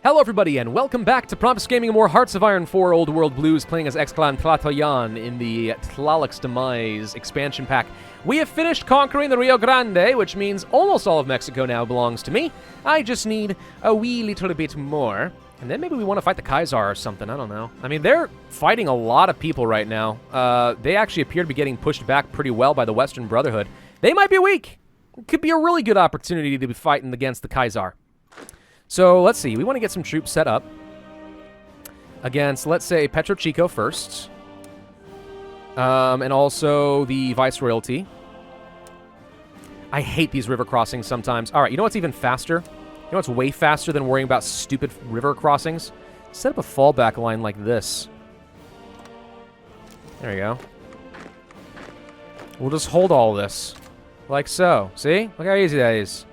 Hello everybody, and welcome back to Pravus Gaming and more Hearts of Iron 4 Old World Blues, playing as X-Clan Tlalocan in the Tlaloc Demise expansion pack. We have finished conquering the Rio Grande, which means almost all of Mexico now belongs to me. I just need a wee little bit more. And then maybe we want to fight the Kaiser or something, I don't know. I mean, they're fighting a lot of people right now. They actually appear to be getting pushed back pretty well by the Western Brotherhood. They might be weak. It could be a really good opportunity to be fighting against the Kaiser. So, let's see. We want to get some troops set up against, let's say, Petro Chico first. And also the Viceroyalty. I hate these river crossings sometimes. All right, you know what's even faster? You know what's way faster than worrying about stupid river crossings? Set up a fallback line like this. There you go. We'll just hold all this. Like so. See? Look how easy that is.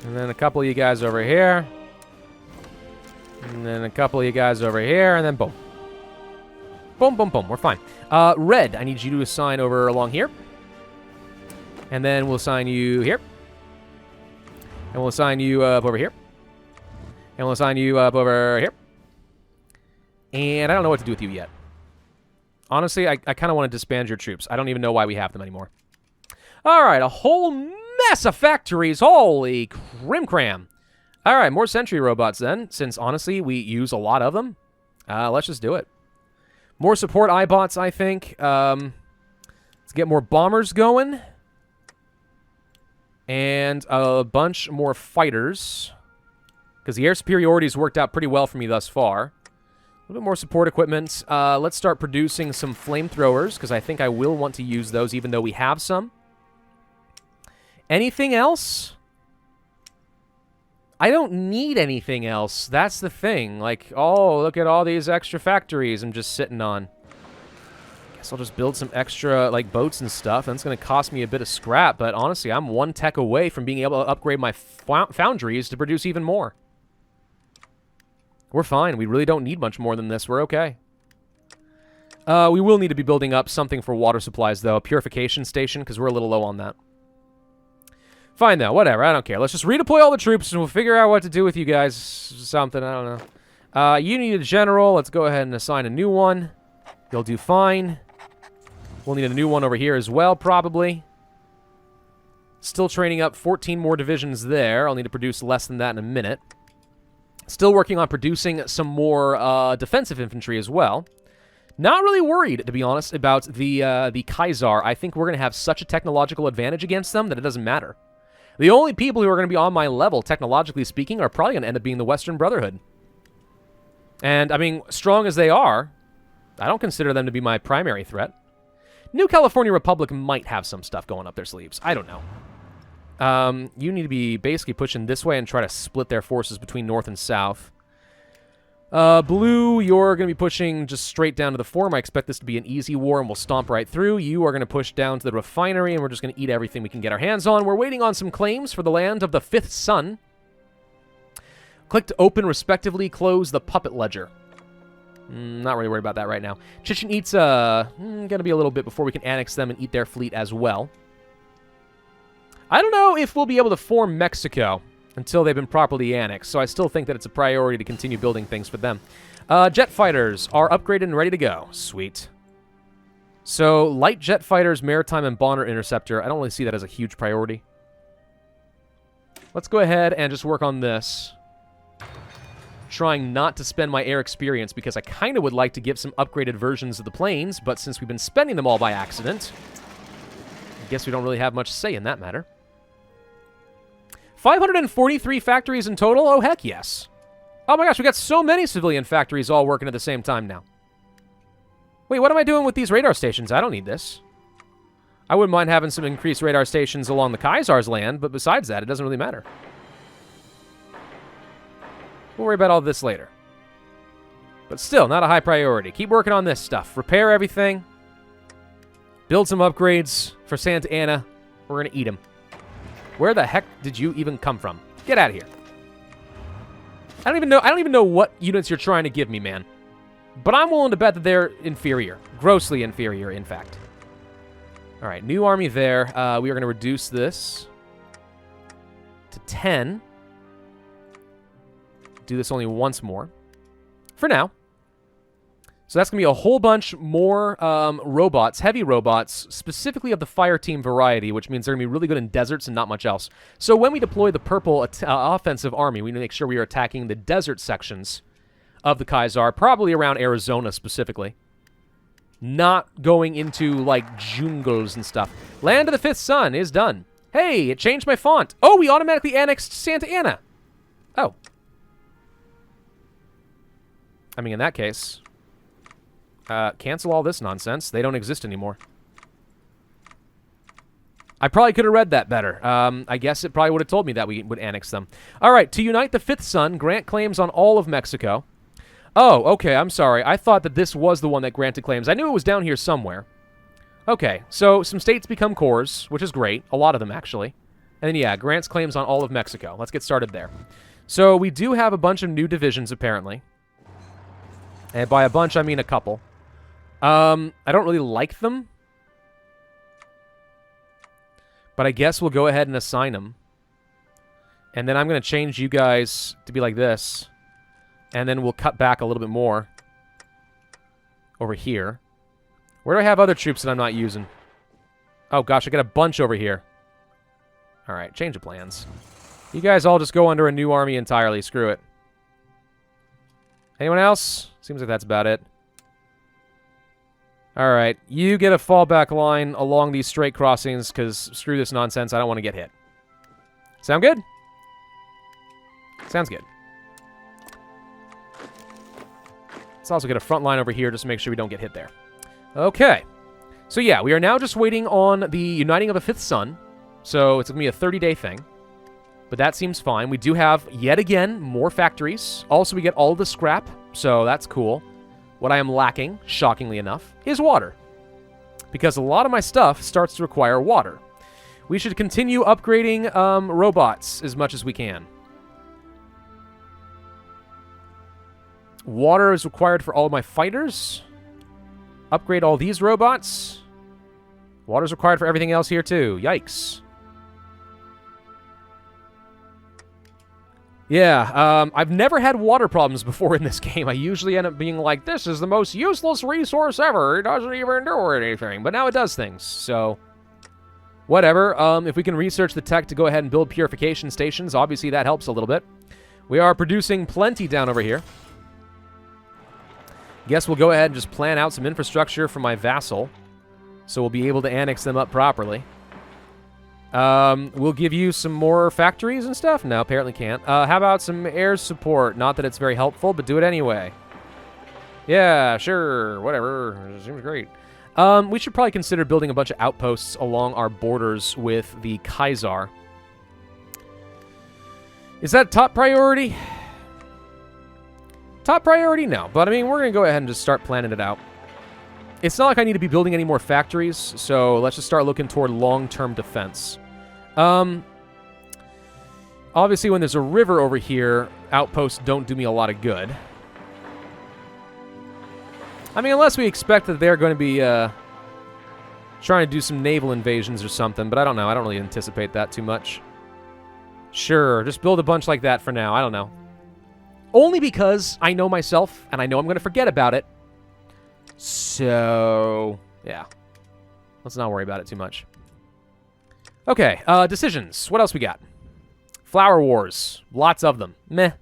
And then a couple of you guys over here. And then a couple of you guys over here. And then boom. Boom, boom, boom. We're fine. Red, I need you to assign over along here. And then we'll assign you here. And we'll assign you up over here. And we'll assign you up over here. And I don't know what to do with you yet. Honestly, I kind of want to disband your troops. I don't even know why we have them anymore. All right, a whole mess of factories. Holy crim-cram. All right, more sentry robots then, since honestly we use a lot of them. Let's just do it. More support iBots, I think. Let's get more bombers going. And a bunch more fighters. Because the air superiority has worked out pretty well for me thus far. A little bit more support equipment. Let's start producing some flamethrowers, because I think I will want to use those even though we have some. Anything else? I don't need anything else. That's the thing. Like, oh, look at all these extra factories I'm just sitting on. Guess I'll just build some extra, like, boats and stuff. And it's going to cost me a bit of scrap. But honestly, I'm one tech away from being able to upgrade my foundries to produce even more. We're fine. We really don't need much more than this. We're okay. We will need to be building up something for water supplies, though. A purification station, because we're a little low on that. Fine, though. Whatever. I don't care. Let's just redeploy all the troops, and we'll figure out what to do with you guys. Something. I don't know. You need a general. Let's go ahead and assign a new one. You'll do fine. We'll need a new one over here as well, probably. Still training up 14 more divisions there. I'll need to produce less than that in a minute. Still working on producing some more defensive infantry as well. Not really worried, to be honest, about the Kaiser. I think we're going to have such a technological advantage against them that it doesn't matter. The only people who are going to be on my level, technologically speaking, are probably going to end up being the Western Brotherhood. And, I mean, strong as they are, I don't consider them to be my primary threat. New California Republic might have some stuff going up their sleeves. I don't know. You need to be basically pushing this way and try to split their forces between North and South. Blue, you're going to be pushing just straight down to the Forum. I expect this to be an easy war, and we'll stomp right through. You are going to push down to the refinery, and we're just going to eat everything we can get our hands on. We're waiting on some claims for the land of the Fifth Sun. Click to open, respectively. Close the puppet ledger. Not really worried about that right now. Chichen Itza, going to be a little bit before we can annex them and eat their fleet as well. I don't know if we'll be able to form Mexico until they've been properly annexed, so I still think that it's a priority to continue building things for them. Jet fighters are upgraded and ready to go. Sweet. So, light jet fighters, maritime, and bomber interceptor. I don't really see that as a huge priority. Let's go ahead and just work on this. Trying not to spend my air experience, because I kind of would like to give some upgraded versions of the planes, but since we've been spending them all by accident, I guess we don't really have much say in that matter. 543 factories in total? Oh, heck yes. Oh my gosh, we got so many civilian factories all working at the same time now. Wait, what am I doing with these radar stations? I don't need this. I wouldn't mind having some increased radar stations along the Kaiser's land, but besides that, it doesn't really matter. We'll worry about all this later. But still, not a high priority. Keep working on this stuff. Repair everything. Build some upgrades for Santa Ana. We're going to eat them. Where the heck did you even come from? Get out of here. I don't even know what units you're trying to give me, man. But I'm willing to bet that they're inferior. Grossly inferior, in fact. All right, new army there. We are going to reduce this to 10. do this only once more. For now. So that's going to be a whole bunch more robots, heavy robots, specifically of the fire team variety, which means they're going to be really good in deserts and not much else. So when we deploy the purple offensive army, we need to make sure we are attacking the desert sections of the Kaiser, probably around Arizona specifically. Not going into, like, jungles and stuff. Land of the Fifth Sun is done. Hey, it changed my font. Oh, we automatically annexed Santa Ana. Oh. I mean, in that case... cancel all this nonsense. They don't exist anymore. I probably could have read that better. I guess it probably would have told me that we would annex them. All right, to unite the Fifth Sun, grant claims on all of Mexico. Oh, okay, I'm sorry. I thought that this was the one that granted claims. I knew it was down here somewhere. Okay, so some states become cores, which is great. A lot of them, actually. And then, yeah, grants claims on all of Mexico. Let's get started there. So we do have a bunch of new divisions, apparently. And by a bunch, I mean a couple. I don't really like them. But I guess we'll go ahead and assign them. And then I'm going to change you guys to be like this. And then we'll cut back a little bit more. Over here. Where do I have other troops that I'm not using? Oh gosh, I got a bunch over here. Alright, change of plans. You guys all just go under a new army entirely. Screw it. Anyone else? Seems like that's about it. Alright, you get a fallback line along these straight crossings, because screw this nonsense, I don't want to get hit. Sound good? Sounds good. Let's also get a front line over here just to make sure we don't get hit there. Okay. So yeah, we are now just waiting on the uniting of the Fifth Sun. So it's going to be a 30-day thing. But that seems fine. We do have, yet again, more factories. Also, we get all the scrap, so that's cool. What I am lacking, shockingly enough, is water. Because a lot of my stuff starts to require water. We should continue upgrading robots as much as we can. Water is required for all of my fighters. Upgrade all these robots. Water is required for everything else here, too. Yikes. Yeah, I've never had water problems before in this game. I usually end up being like, this is the most useless resource ever. It doesn't even do anything. But now it does things, so... Whatever. If we can research the tech to go ahead and build purification stations, obviously that helps a little bit. We are producing plenty down over here. Guess we'll go ahead and just plan out some infrastructure for my vassal. So we'll be able to annex them up properly. We'll give you some more factories and stuff? No, apparently can't. How about some air support? Not that it's very helpful, but do it anyway. Yeah, sure, whatever. Seems great. We should probably consider building a bunch of outposts along our borders with the Kaiser. Is that top priority? Top priority? No. But, I mean, we're going to go ahead and just start planning it out. It's not like I need to be building any more factories, so let's just start looking toward long-term defense. Obviously, when there's a river over here, outposts don't do me a lot of good. I mean, unless we expect that they're going to be trying to do some naval invasions or something, but I don't know. I don't really anticipate that too much. Sure, just build a bunch like that for now. I don't know. Only because I know myself, and I know I'm going to forget about it. So, yeah. Let's not worry about it too much. Okay, decisions. What else we got? Flower wars. Lots of them. Meh.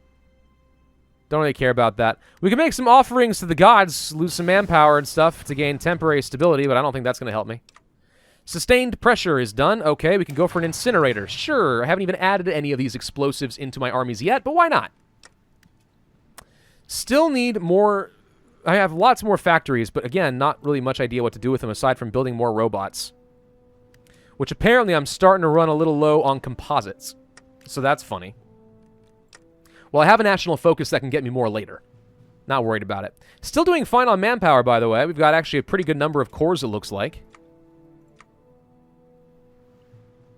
Don't really care about that. We can make some offerings to the gods, lose some manpower and stuff to gain temporary stability, but I don't think that's going to help me. Sustained pressure is done. Okay, we can go for an incinerator. Sure, I haven't even added any of these explosives into my armies yet, but why not? Still need more... I have lots more factories, but again, not really much idea what to do with them aside from building more robots. Which apparently I'm starting to run a little low on composites. So that's funny. Well, I have a national focus that can get me more later. Not worried about it. Still doing fine on manpower, by the way. We've got actually a pretty good number of cores, it looks like.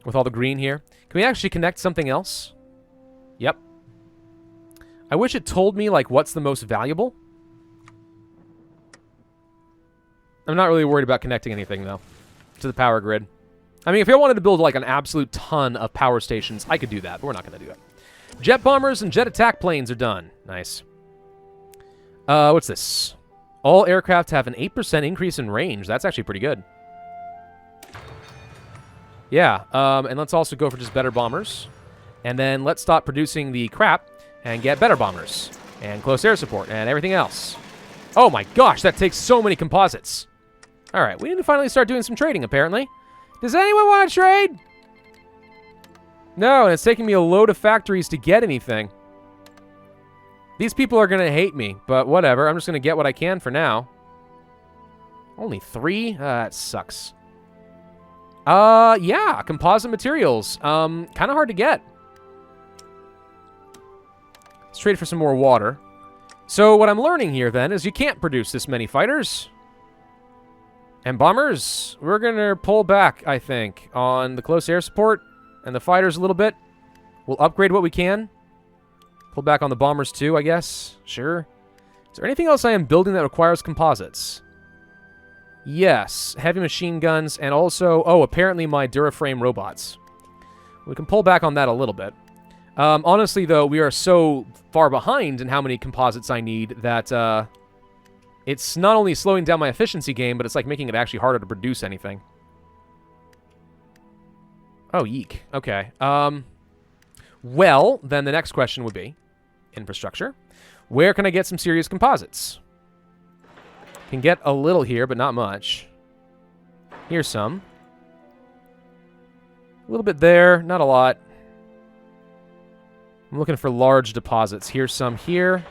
With all the green here. Can we actually connect something else? Yep. I wish it told me, like, what's the most valuable. I'm not really worried about connecting anything, though, to the power grid. I mean, if I wanted to build, like, an absolute ton of power stations, I could do that, but we're not going to do it. Jet bombers and jet attack planes are done. Nice. What's this? All aircraft have an 8% increase in range. That's actually pretty good. Yeah, and let's also go for just better bombers. And then let's stop producing the crap and get better bombers. And close air support and everything else. Oh my gosh, that takes so many composites. All right, we need to finally start doing some trading, apparently. Does anyone want to trade? No, and it's taking me a load of factories to get anything. These people are going to hate me, but whatever. I'm just going to get what I can for now. Only 3? That sucks. Yeah, composite materials. Kind of hard to get. Let's trade for some more water. So what I'm learning here, then, is you can't produce this many fighters. And bombers, we're going to pull back, I think, on the close air support and the fighters a little bit. We'll upgrade what we can. Pull back on the bombers, too, I guess. Sure. Is there anything else I am building that requires composites? Yes, heavy machine guns, and also, oh, apparently my Duraframe robots. We can pull back on that a little bit. Honestly, though, we are so far behind in how many composites I need that it's not only slowing down my efficiency game, but it's like making it actually harder to produce anything. Oh, yeek. Okay. Well, then the next question would be, infrastructure. Where can I get some serious composites? Can get a little here, but not much. Here's some. A little bit there, not a lot. I'm looking for large deposits. Here's some here.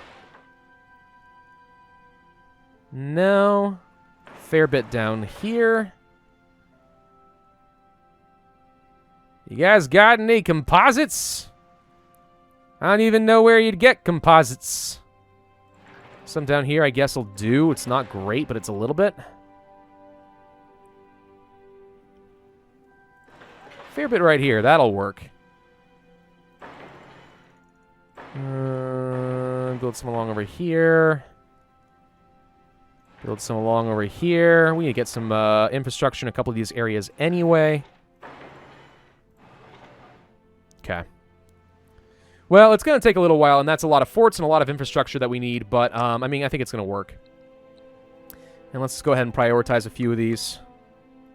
No. Fair bit down here. You guys got any composites? I don't even know where you'd get composites. Some down here, I guess, will do. It's not great, but it's a little bit. Fair bit right here. That'll work. Build some along over here. Build some along over here. We need to get some infrastructure in a couple of these areas anyway. Okay. Well, it's going to take a little while, and that's a lot of forts and a lot of infrastructure that we need, but, I mean, I think it's going to work. And let's go ahead and prioritize a few of these.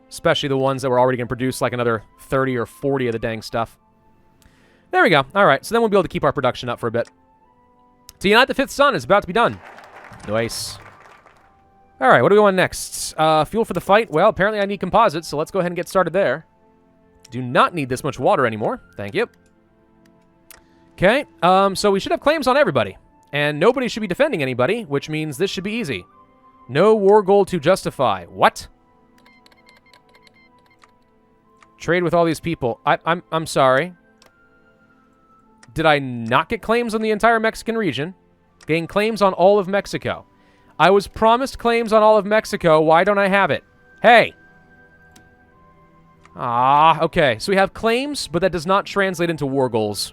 Especially the ones that we're already going to produce, like another 30 or 40 of the dang stuff. There we go. All right, so then we'll be able to keep our production up for a bit. To Unite the Fifth Sun is about to be done. Nice. All right, what do we want next? Fuel for the fight. Well, apparently I need composites, so let's go ahead and get started there. Do not need this much water anymore. Thank you. Okay, so we should have claims on everybody. And nobody should be defending anybody, which means this should be easy. No war goal to justify. What? Trade with all these people. I'm sorry. Did I not get claims on the entire Mexican region? Gain claims on all of Mexico. I was promised claims on all of Mexico. Why don't I have it? Hey! Ah, okay. So we have claims, but that does not translate into war goals.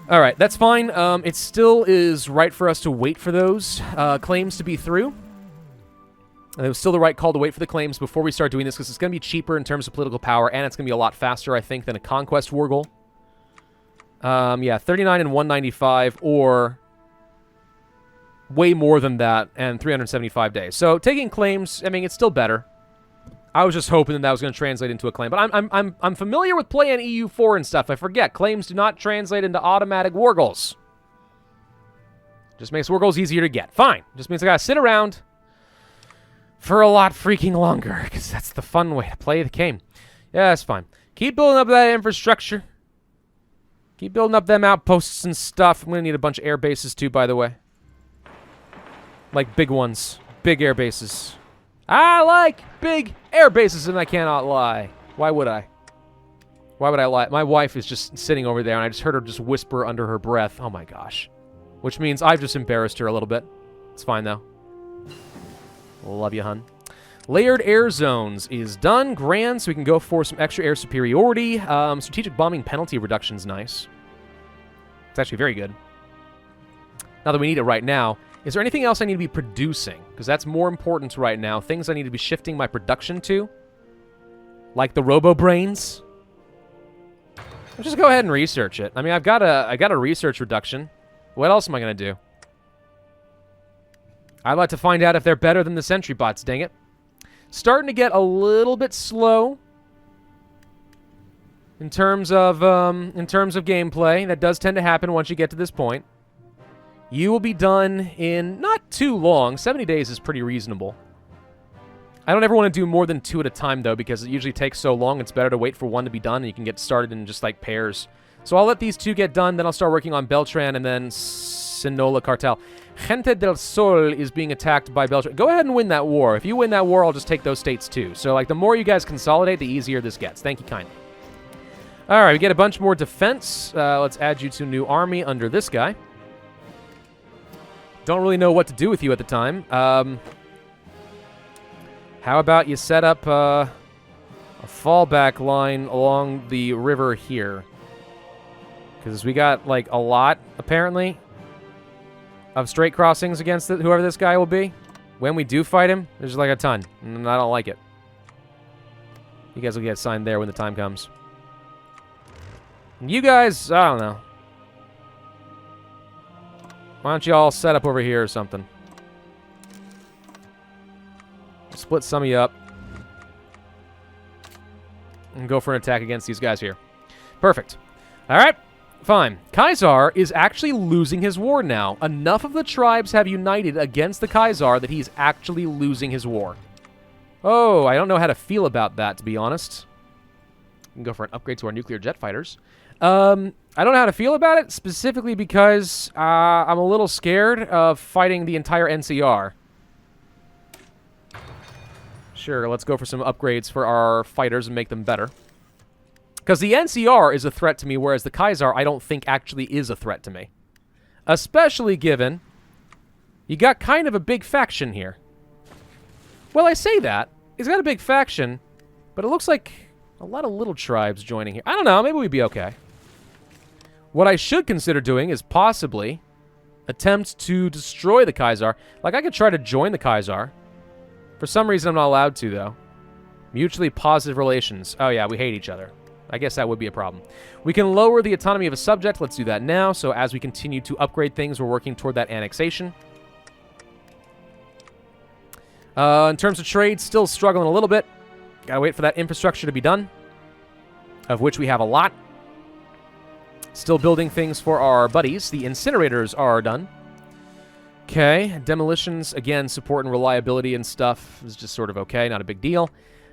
All right, that's fine. It still is right for us to wait for those claims to be through. And it was still the right call to wait for the claims before we start doing this, because it's going to be cheaper in terms of political power, and it's going to be a lot faster, I think, than a conquest war goal. Yeah, 39 and 195, or way more than that, and 375 days. So taking claims, I mean, it's still better. I was just hoping that was going to translate into a claim, but I'm familiar with playing EU4 and stuff. I forget claims do not translate into automatic war goals. Just makes war goals easier to get. Fine. Just means I gotta sit around for a lot freaking longer, because that's the fun way to play the game. Yeah, that's fine. Keep building up that infrastructure. Keep building up them outposts and stuff. I'm gonna need a bunch of air bases too, by the way. Like big ones. Big air bases. I like big air bases, and I cannot lie. Why would I? Why would I lie? My wife is just sitting over there, and I just heard her just whisper under her breath, oh my gosh. Which means I've just embarrassed her a little bit. It's fine, though. Love you, hun. Layered air zones is done. Grand, so we can go for some extra air superiority. Strategic bombing penalty reduction's nice. It's actually very good. Now that we need it right now, is there anything else I need to be producing? Because that's more important right now. Things I need to be shifting my production to. Like the robo-brains. Let's just go ahead and research it. I mean, I got a research reduction. What else am I going to do? I'd like to find out if they're better than the sentry bots, dang it. Starting to get a little bit slow in terms of gameplay. That does tend to happen once you get to this point. You will be done in not too long. 70 days is pretty reasonable. I don't ever want to do more than 2 at a time, though, because it usually takes so long. It's better to wait for one to be done, and you can get started in just, like, pairs. So I'll let these 2 get done, then I'll start working on Beltran and then Sinola Cartel. Gente del Sol is being attacked by Beltran. Go ahead and win that war. If you win that war, I'll just take those states, too. So, like, the more you guys consolidate, the easier this gets. Thank you kindly. All right, we get a bunch more defense. Let's add you to new army under this guy. Don't really know what to do with you at the time. How about you set up a fallback line along the river here? Because we got, like, a lot, apparently, of straight crossings against whoever this guy will be. When we do fight him, there's, like, a ton. And I don't like it. You guys will get signed there when the time comes. And you guys, I don't know. Why don't you all set up over here or something? Split some of you up. And go for an attack against these guys here. Perfect. Alright, fine. Kaisar is actually losing his war now. Enough of the tribes have united against the Kaisar that he's actually losing his war. Oh, I don't know how to feel about that, to be honest. We can go for an upgrade to our nuclear jet fighters. I don't know how to feel about it, specifically because I'm a little scared of fighting the entire NCR. Sure, let's go for some upgrades for our fighters and make them better. Because the NCR is a threat to me, whereas the Kaisar I don't think actually is a threat to me. Especially given you got kind of a big faction here. Well, I say that. He's got a big faction, but it looks like a lot of little tribes joining here. I don't know, maybe we'd be okay. What I should consider doing is possibly attempt to destroy the Kaisar. Like, I could try to join the Kaisar. For some reason, I'm not allowed to, though. Mutually positive relations. Oh, yeah, we hate each other. I guess that would be a problem. We can lower the autonomy of a subject. Let's do that now. So as we continue to upgrade things, we're working toward that annexation. In terms of trade, still struggling a little bit. Gotta wait for that infrastructure to be done, of which we have a lot. Still building things for our buddies. The incinerators are done. Okay, demolitions, again, support and reliability and stuff is just sort of okay, not a big deal.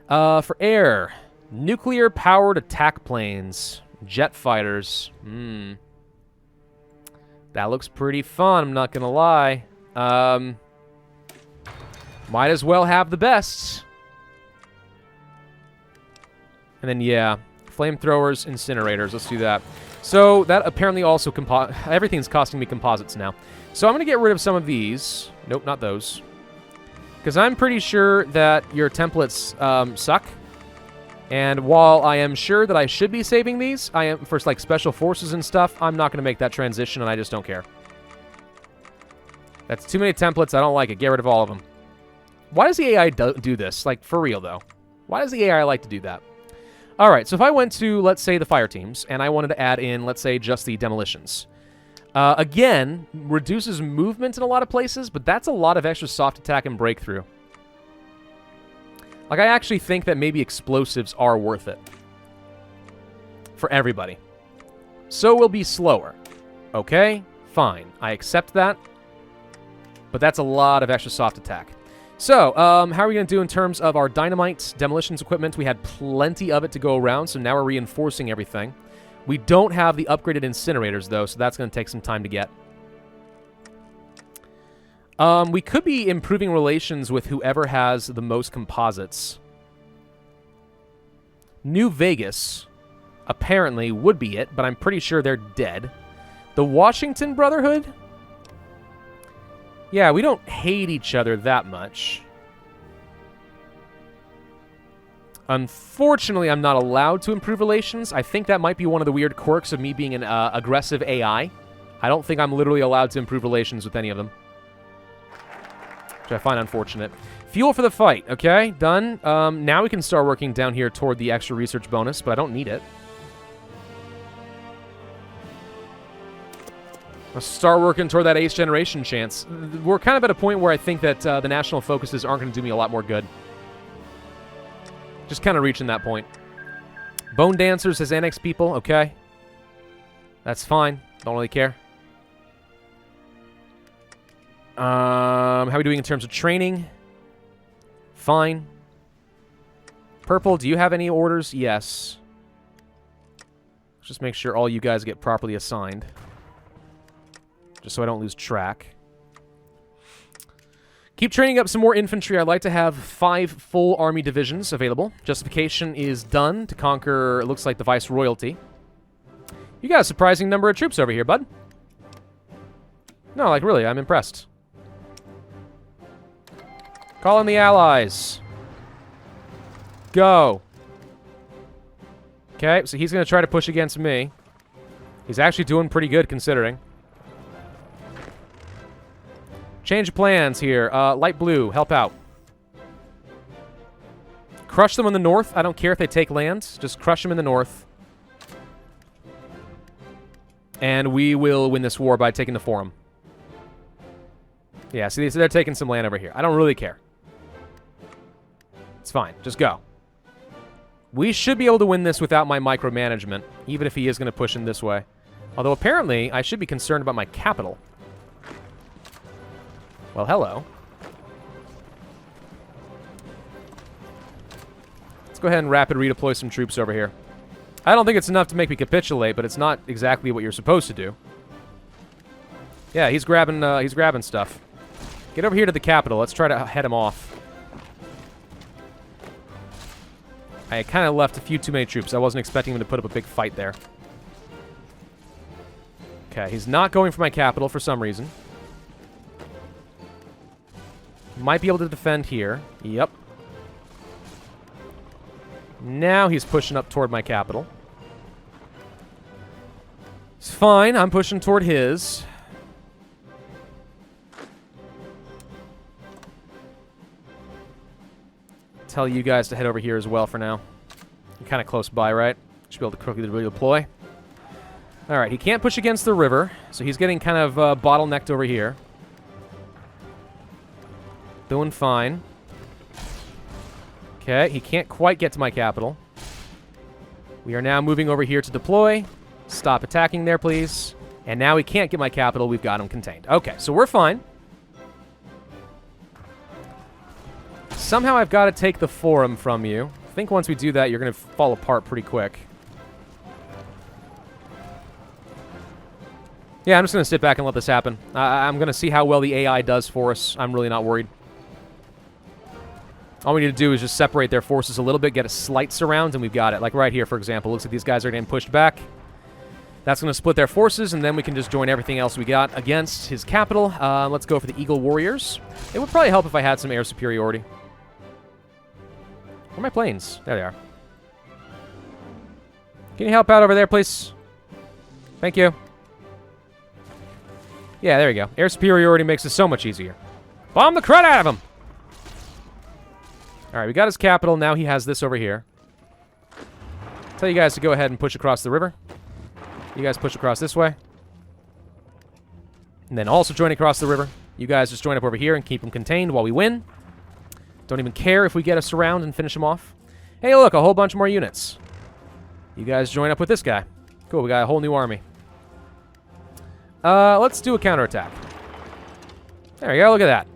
For air, nuclear-powered attack planes, jet fighters. That looks pretty fun, I'm not gonna lie. Might as well have the best. And then, yeah, flamethrowers, incinerators, let's do that. So that apparently also, everything's costing me composites now. So I'm going to get rid of some of these. Nope, not those. Because I'm pretty sure that your templates suck. And while I am sure that I should be saving these, I am for like special forces and stuff, I'm not going to make that transition, and I just don't care. That's too many templates. I don't like it. Get rid of all of them. Why does the AI do this? Like, for real, though. Why does the AI like to do that? All right, so if I went to, let's say, the fire teams, and I wanted to add in, let's say, just the demolitions. Again, reduces movement in a lot of places, but that's a lot of extra soft attack and breakthrough. Like, I actually think that maybe explosives are worth it. For everybody. So we'll be slower. Okay, fine. I accept that. But that's a lot of extra soft attack. So, how are we going to do in terms of our dynamite demolitions equipment? We had plenty of it to go around, so now we're reinforcing everything. We don't have the upgraded incinerators, though, so that's going to take some time to get. We could be improving relations with whoever has the most composites. New Vegas, apparently, would be it, but I'm pretty sure they're dead. The Washington Brotherhood? Yeah, we don't hate each other that much. Unfortunately, I'm not allowed to improve relations. I think that might be one of the weird quirks of me being an aggressive AI. I don't think I'm literally allowed to improve relations with any of them. Which I find unfortunate. Fuel for the fight. Okay, done. Now we can start working down here toward the extra research bonus, but I don't need it. Let's start working toward that 8th generation chance. We're kind of at a point where I think that the national focuses aren't going to do me a lot more good. Just kind of reaching that point. Bone Dancers has annexed people. Okay. That's fine. Don't really care. How are we doing in terms of training? Fine. Purple, do you have any orders? Yes. Let's just make sure all you guys get properly assigned. Just so I don't lose track. Keep training up some more infantry. I'd like to have 5 full army divisions available. Justification is done to conquer, it looks like, the Viceroyalty. You got a surprising number of troops over here, bud. No, like, really, I'm impressed. Call in the allies. Go. Okay, so he's going to try to push against me. He's actually doing pretty good, considering. Change of plans here. Light blue, help out. Crush them on the north. I don't care if they take land. Just crush them in the north. And we will win this war by taking the forum. Yeah, see, they're taking some land over here. I don't really care. It's fine. Just go. We should be able to win this without my micromanagement, even if he is going to push in this way. Although, apparently, I should be concerned about my capital. Well, hello. Let's go ahead and rapid redeploy some troops over here. I don't think it's enough to make me capitulate, but it's not exactly what you're supposed to do. Yeah, he's grabbing stuff. Get over here to the capital. Let's try to head him off. I kind of left a few too many troops. I wasn't expecting him to put up a big fight there. Okay, he's not going for my capital for some reason. Might be able to defend here. Yep. Now he's pushing up toward my capital. It's fine. I'm pushing toward his. Tell you guys to head over here as well for now. You're kind of close by, right? Should be able to quickly redeploy. All right, he can't push against the river, so he's getting kind of bottlenecked over here. Doing fine. Okay, he can't quite get to my capital. We are now moving over here to deploy. Stop attacking there, please. And now he can't get my capital. We've got him contained. Okay, so we're fine. Somehow I've got to take the forum from you. I think once we do that, you're going to fall apart pretty quick. Yeah, I'm just going to sit back and let this happen. I'm going to see how well the AI does for us. I'm really not worried. All we need to do is just separate their forces a little bit, get a slight surround, and we've got it. Like right here, for example. Looks like these guys are getting pushed back. That's going to split their forces, and then we can just join everything else we got against his capital. Let's go for the Eagle Warriors. It would probably help if I had some air superiority. Where are my planes? There they are. Can you help out over there, please? Thank you. Yeah, there we go. Air superiority makes it so much easier. Bomb the crud out of him! Alright, we got his capital. Now he has this over here. Tell you guys to go ahead and push across the river. You guys push across this way. And then also join across the river. You guys just join up over here and keep them contained while we win. Don't even care if we get us around and finish them off. Hey, look, a whole bunch more units. You guys join up with this guy. Cool, we got a whole new army. Let's do a counterattack. There we go, look at that.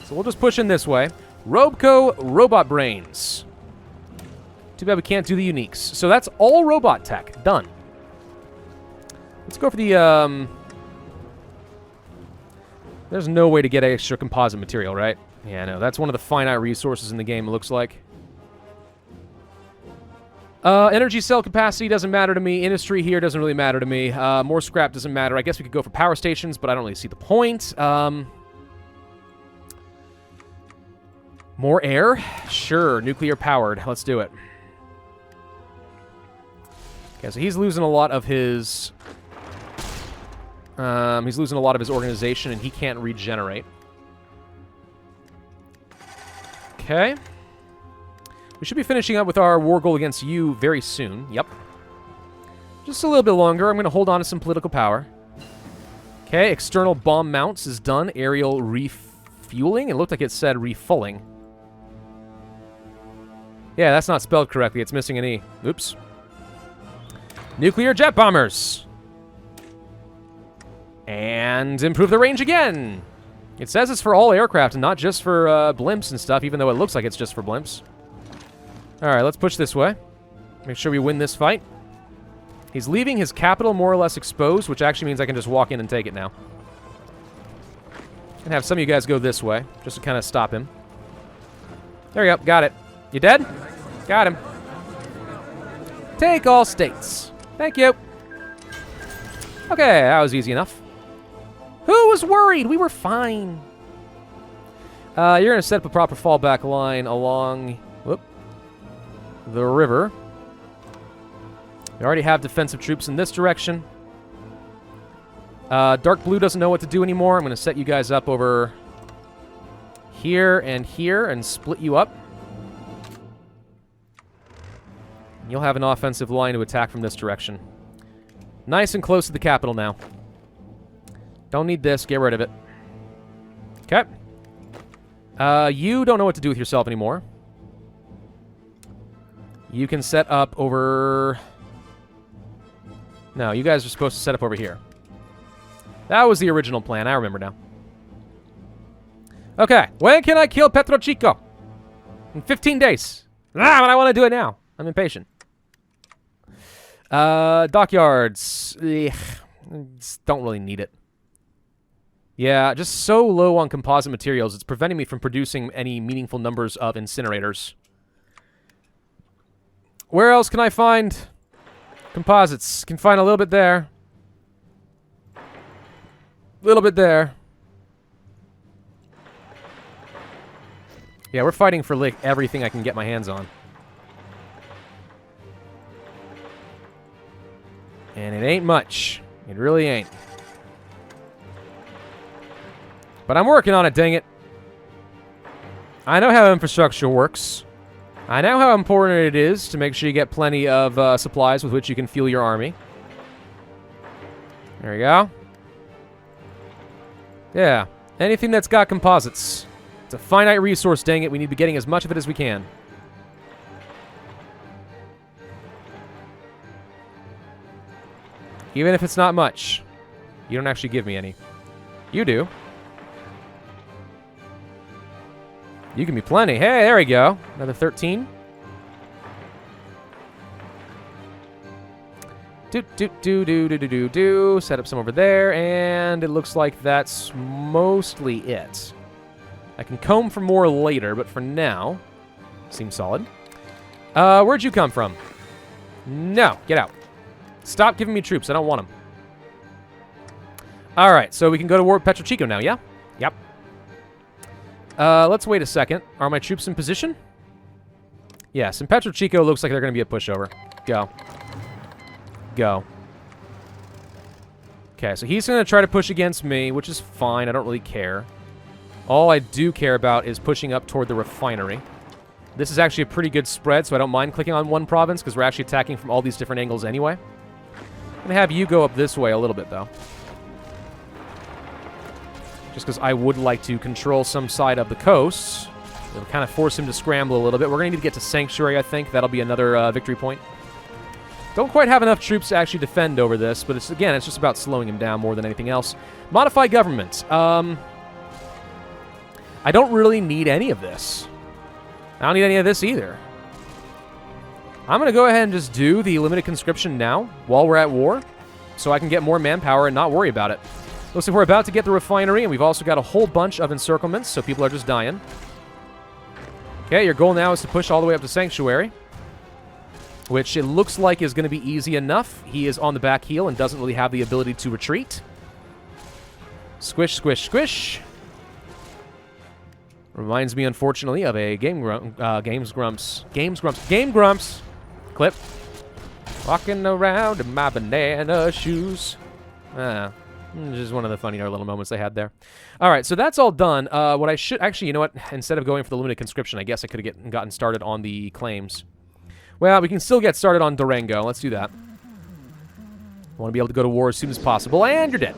So we'll just push in this way. Robco Robot Brains. Too bad we can't do the uniques. So that's all robot tech. Done. Let's go for the, There's no way to get extra composite material, right? Yeah, no, that's one of the finite resources in the game, it looks like. Energy cell capacity doesn't matter to me. Industry here doesn't really matter to me. More scrap doesn't matter. I guess we could go for power stations, but I don't really see the point. More air? Sure, nuclear powered. Let's do it. Okay, so he's losing a lot of his... he's losing a lot of his organization, and he can't regenerate. Okay. We should be finishing up with our war goal against you very soon. Yep. Just a little bit longer. I'm going to hold on to some political power. Okay, external bomb mounts is done. Aerial refueling. It looked like it said refulling. Yeah, that's not spelled correctly. It's missing an E. Oops. Nuclear jet bombers. And improve the range again. It says it's for all aircraft and not just for blimps and stuff, even though it looks like it's just for blimps. Alright, let's push this way. Make sure we win this fight. He's leaving his capital more or less exposed, which actually means I can just walk in and take it now. And have some of you guys go this way, just to kind of stop him. There you go, got it. You dead? Got him. Take all states. Thank you. Okay, that was easy enough. Who was worried? We were fine. You're going to set up a proper fallback line along the river. We already have defensive troops in this direction. Dark Blue doesn't know what to do anymore. I'm going to set you guys up over here and split you up. You'll have an offensive line to attack from this direction. Nice and close to the capital now. Don't need this. Get rid of it. Okay. You don't know what to do with yourself anymore. You can set up over... No, you guys are supposed to set up over here. That was the original plan. I remember now. Okay. When can I kill Petro Chico? In 15 days. But I want to do it now. I'm impatient. Dockyards. Ugh, don't really need it. Yeah, just so low on composite materials, it's preventing me from producing any meaningful numbers of incinerators. Where else can I find composites? Can find a little bit there. A little bit there. Yeah, we're fighting for like everything I can get my hands on. And it ain't much. It really ain't. But I'm working on it, dang it. I know how infrastructure works. I know how important it is to make sure you get plenty of supplies with which you can fuel your army. There we go. Yeah. Anything that's got composites. It's a finite resource, dang it. We need to be getting as much of it as we can. Even if it's not much. You don't actually give me any. You do. You can be plenty. Hey, there we go. Another 13. Do. Set up some over there, and it looks like that's mostly it. I can comb for more later, but for now, seems solid. Where'd you come from? No, get out. Stop giving me troops. I don't want them. All right, so we can go to war with Petro Chico now, yeah? Yep. Let's wait a second. Are my troops in position? Yes, and Petro Chico looks like they're going to be a pushover. Go. Go. Okay, so he's going to try to push against me, which is fine. I don't really care. All I do care about is pushing up toward the refinery. This is actually a pretty good spread, so I don't mind clicking on one province, because we're actually attacking from all these different angles anyway. I'm going to have you go up this way a little bit, though. Just because I would like to control some side of the coast. It'll kind of force him to scramble a little bit. We're going to need to get to Sanctuary, I think. That'll be another victory point. Don't quite have enough troops to actually defend over this, but it's just about slowing him down more than anything else. Modify government. I don't really need any of this. I don't need any of this either. I'm going to go ahead and just do the limited conscription now, while we're at war, so I can get more manpower and not worry about it. Looks like we're about to get the refinery, and we've also got a whole bunch of encirclements, so people are just dying. Okay, your goal now is to push all the way up to Sanctuary, which it looks like is going to be easy enough. He is on the back heel and doesn't really have the ability to retreat. Squish, squish, squish. Reminds me, unfortunately, of a Game Grumps clip. Walking around in my banana shoes. Just one of the funnier little moments they had there. All right, so that's all done. What I should... Actually, you know what? Instead of going for the limited conscription, I guess I could have gotten started on the claims. Well, we can still get started on Durango. Let's do that. I want to be able to go to war as soon as possible. And you're dead.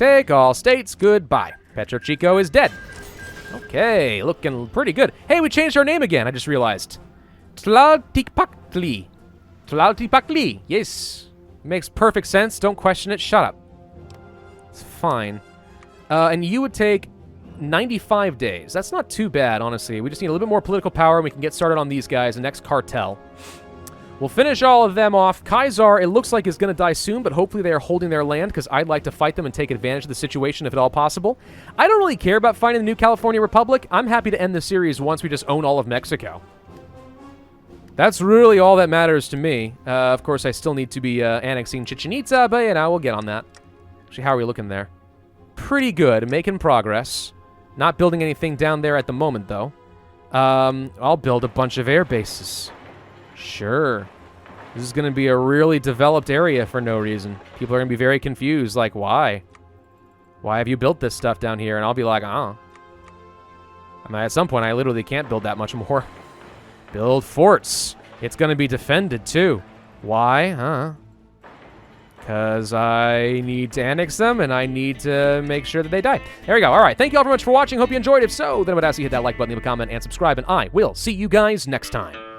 Take all states. Goodbye. Petro Chico is dead. Okay, looking pretty good. Hey, we changed our name again, I just realized. Tlaltipactli. Tlaltipactli. Yes. Makes perfect sense. Don't question it. Shut up. It's fine. And you would take 95 days. That's not too bad, honestly. We just need a little bit more political power, and we can get started on these guys, the next cartel. We'll finish all of them off. Kaisar, it looks like, is going to die soon, but hopefully they are holding their land, because I'd like to fight them and take advantage of the situation if at all possible. I don't really care about fighting the new California Republic. I'm happy to end the series once we just own all of Mexico. That's really all that matters to me. Of course, I still need to be annexing Chichen Itza, but, you know, we'll get on that. Actually, how are we looking there? Pretty good. Making progress. Not building anything down there at the moment, though. I'll build a bunch of air bases. Sure. This is going to be a really developed area for no reason. People are going to be very confused, like, why? Why have you built this stuff down here? And I'll be like, I mean, at some point, I literally can't build that much more. Build forts. It's going to be defended, too. Why? Huh? Because I need to annex them, and I need to make sure that they die. There we go. All right. Thank you all very much for watching. Hope you enjoyed. If so, then I would ask you to hit that like button, leave a comment, and subscribe, and I will see you guys next time.